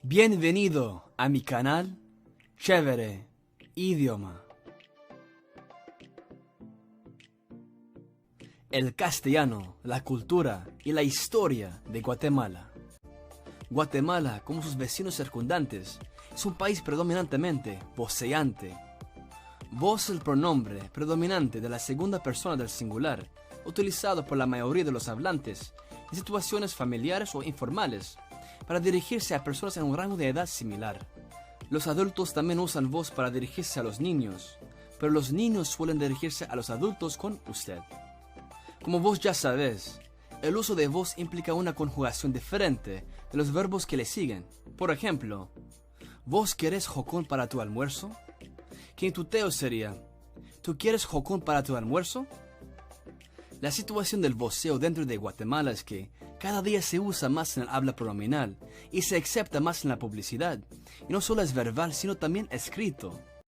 Bienvenido a mi canal Chévere Idioma. El castellano, la cultura y la historia de Guatemala. Guatemala, como sus vecinos circundantes, es un país predominantemente voceante. Voz es el pronombre predominante de la segunda persona del singular, utilizado por la mayoría de los hablantes en situaciones familiares o informales, para dirigirse a personas en un rango de edad similar. Los adultos también usan vos para dirigirse a los niños, pero los niños suelen dirigirse a los adultos con usted. Como vos ya sabés, el uso de vos implica una conjugación diferente de los verbos que le siguen. Por ejemplo, ¿vos querés jocón para tu almuerzo? Que en tuteo sería, ¿tú quieres jocón para tu almuerzo? La situación del voceo dentro de Guatemala es que cada día se usa más en el habla pronominal y se acepta más en la publicidad, y no solo es verbal sino también escrito.